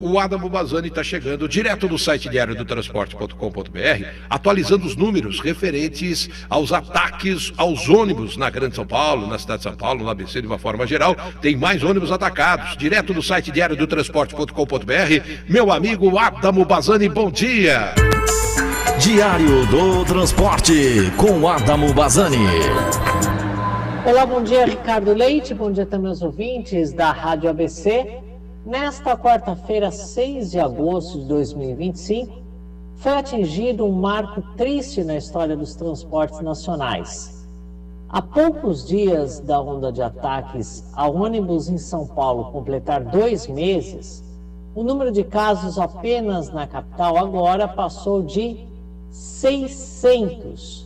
O Adamo Bazzani está chegando direto do site diariodotransporte.com.br, atualizando os números referentes aos ataques aos ônibus na Grande São Paulo, na cidade de São Paulo, no ABC de uma forma geral. Tem mais ônibus atacados, direto do site diariodotransporte.com.br. Meu amigo Adamo Bazzani, bom dia! Diário do Transporte, com Adamo Bazzani. Olá, bom dia, Ricardo Leite, bom dia também aos ouvintes da Rádio ABC. Nesta quarta-feira, 6 de agosto de 2025, foi atingido um marco triste na história dos transportes nacionais. Há poucos dias da onda de ataques a ônibus em São Paulo completar 2 meses, o número de casos apenas na capital agora passou de 600.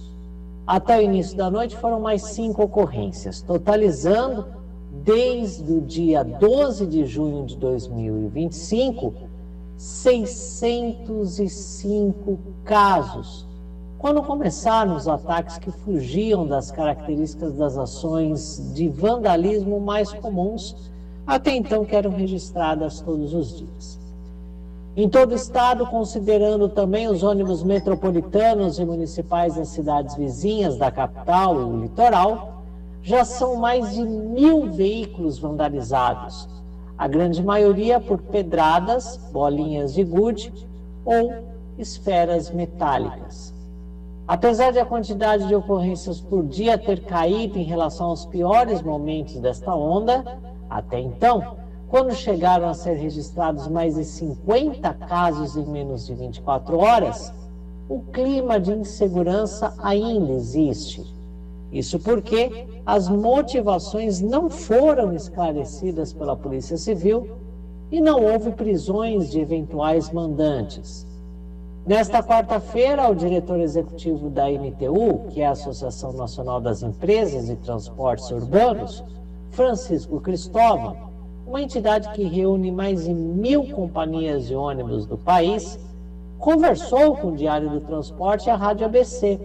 Até o início da noite foram mais 5 ocorrências, totalizando, desde o dia 12 de junho de 2025, 605 casos, quando começaram os ataques que fugiam das características das ações de vandalismo mais comuns, até então que eram registradas todos os dias. Em todo o estado, considerando também os ônibus metropolitanos e municipais das cidades vizinhas da capital e o litoral, já são mais de 1.000 veículos vandalizados, a grande maioria por pedradas, bolinhas de gude ou esferas metálicas. Apesar de a quantidade de ocorrências por dia ter caído em relação aos piores momentos desta onda, até então, quando chegaram a ser registrados mais de 50 casos em menos de 24 horas, o clima de insegurança ainda existe. Isso porque as motivações não foram esclarecidas pela Polícia Civil e não houve prisões de eventuais mandantes. Nesta quarta-feira, o diretor executivo da NTU, que é a Associação Nacional das Empresas de Transportes Urbanos, Francisco Cristóvão, uma entidade que reúne mais de 1.000 companhias de ônibus do país, conversou com o Diário do Transporte e a Rádio ABC,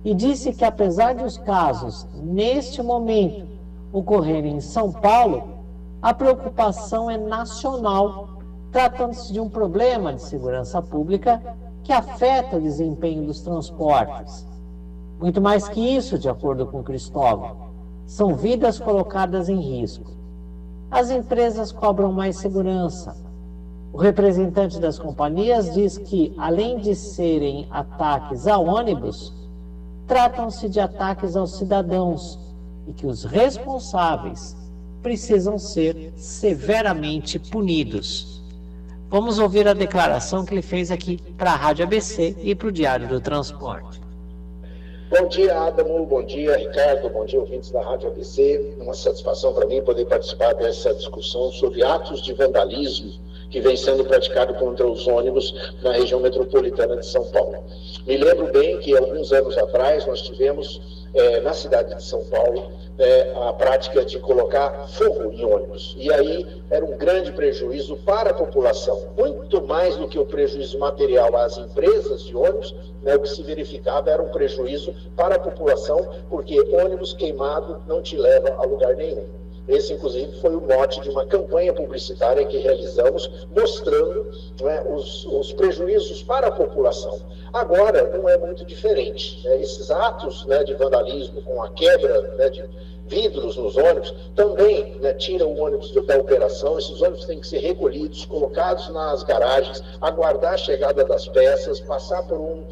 e disse que, apesar de os casos, neste momento, ocorrerem em São Paulo, a preocupação é nacional, tratando-se de um problema de segurança pública que afeta o desempenho dos transportes. Muito mais que isso, de acordo com Cristóvão, são vidas colocadas em risco. As empresas cobram mais segurança. O representante das companhias diz que, além de serem ataques a ônibus, tratam-se de ataques aos cidadãos e que os responsáveis precisam ser severamente punidos. Vamos ouvir a declaração que ele fez aqui para a Rádio ABC e para o Diário do Transporte. Bom dia, Adamo, bom dia, Ricardo, bom dia, ouvintes da Rádio ABC. Uma satisfação para mim poder participar dessa discussão sobre atos de vandalismo que vem sendo praticado contra os ônibus na região metropolitana de São Paulo. Me lembro bem que alguns anos atrás nós tivemos na cidade de São Paulo a prática de colocar fogo em ônibus. E aí era um grande prejuízo para a população, muito mais do que o prejuízo material às empresas de ônibus, o que se verificava era um prejuízo para a população, porque ônibus queimado não te leva a lugar nenhum. Esse, inclusive, foi o mote de uma campanha publicitária que realizamos, mostrando os prejuízos para a população. Agora, não é muito diferente. Esses atos de vandalismo, com a quebra de vidros nos ônibus, também tiram o ônibus da operação. Esses ônibus têm que ser recolhidos, colocados nas garagens, aguardar a chegada das peças, passar por um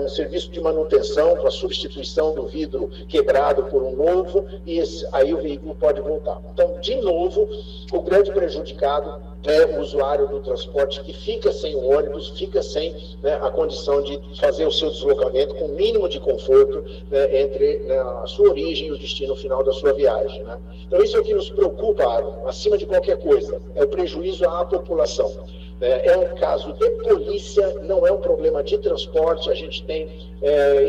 serviço de manutenção com a substituição do vidro quebrado por um novo, e aí o veículo pode voltar. Então, de novo, o grande prejudicado é o usuário do transporte que fica sem o ônibus, fica sem a condição de fazer o seu deslocamento com o mínimo de conforto entre a sua origem e o destino final da sua viagem. Então isso é o que nos preocupa, acima de qualquer coisa, é o prejuízo à população. É um caso de polícia, não é um problema de transporte. A gente tem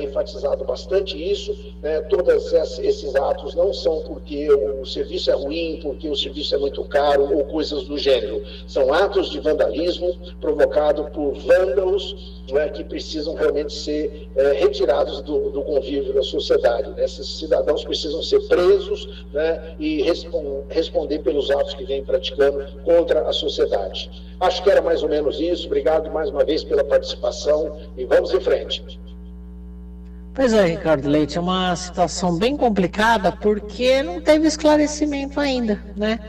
enfatizado bastante isso, né? Todos esses atos não são porque o serviço é ruim, porque o serviço é muito caro ou coisas do gênero. São atos de vandalismo provocado por vândalos, né, que precisam realmente ser retirados do convívio da sociedade, né? Esses cidadãos precisam ser presos, né, e responder pelos atos que vêm praticando contra a sociedade. Acho que era mais ou menos isso. Obrigado mais uma vez pela participação e vamos em frente. Pois é, Ricardo Leite, é uma situação bem complicada porque não teve esclarecimento ainda, né?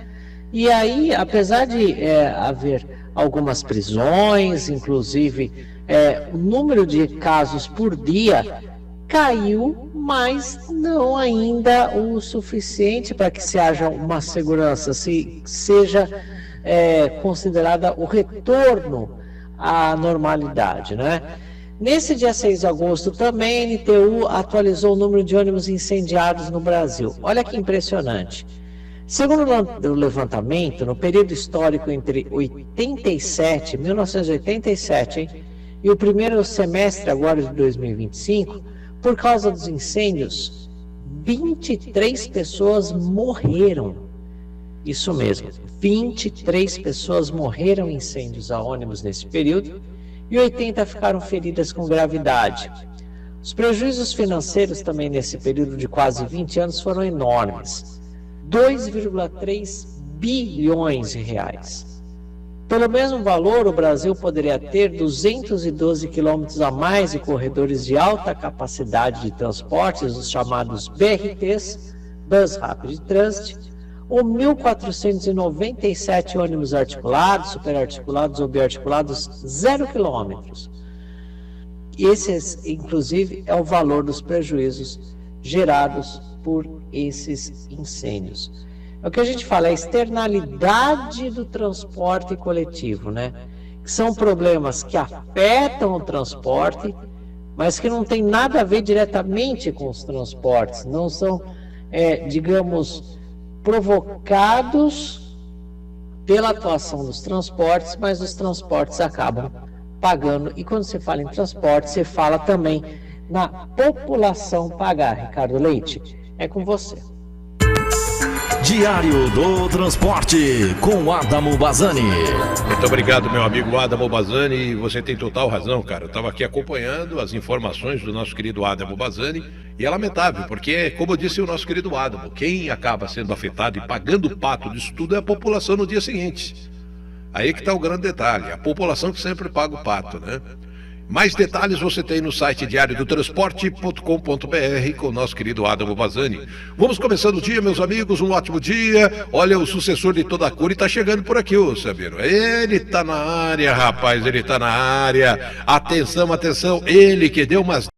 E aí, apesar de haver algumas prisões, inclusive o número de casos por dia caiu, mas não ainda o suficiente para que se haja uma segurança, se seja considerada o retorno à normalidade, né? Nesse dia 6 de agosto também a NTU atualizou o número de ônibus incendiados no Brasil. Olha que impressionante. Segundo o levantamento, no período histórico entre 1987, hein, e o primeiro semestre agora de 2025, por causa dos incêndios, 23 pessoas morreram. Isso mesmo, 23 pessoas morreram em incêndios a ônibus nesse período e 80 ficaram feridas com gravidade. Os prejuízos financeiros também nesse período de quase 20 anos foram enormes, 2,3 bilhões de reais. Pelo mesmo valor, o Brasil poderia ter 212 quilômetros a mais de corredores de alta capacidade de transportes, os chamados BRTs, Bus Rapid Transit, ou 1.497 ônibus articulados, superarticulados ou biarticulados, 0 quilômetros. Esse, inclusive, é o valor dos prejuízos gerados por esses incêndios. É o que a gente fala, é a externalidade do transporte coletivo, né? Que são problemas que afetam o transporte, mas que não tem nada a ver diretamente com os transportes, não são, digamos, provocados pela atuação dos transportes, mas os transportes acabam pagando. E quando você fala em transporte, você fala também na população pagar. Ricardo Leite, é com você. Diário do Transporte, com Adamo Bazzani. Muito obrigado, meu amigo Adamo Bazzani. Você tem total razão, cara. Eu estava aqui acompanhando as informações do nosso querido Adamo Bazzani e é lamentável, porque, como disse o nosso querido Adamo, quem acaba sendo afetado e pagando o pato disso tudo é a população no dia seguinte. Aí que está o grande detalhe, a população que sempre paga o pato, né? Mais detalhes você tem no site diariodotransporte.com.br com o nosso querido Adamo Bazzani. Vamos começando o dia, meus amigos, um ótimo dia. Olha, o sucessor de toda a cor está chegando por aqui, ô Sabino. Ele está na área, rapaz, ele está na área. Atenção, atenção, ele que deu umas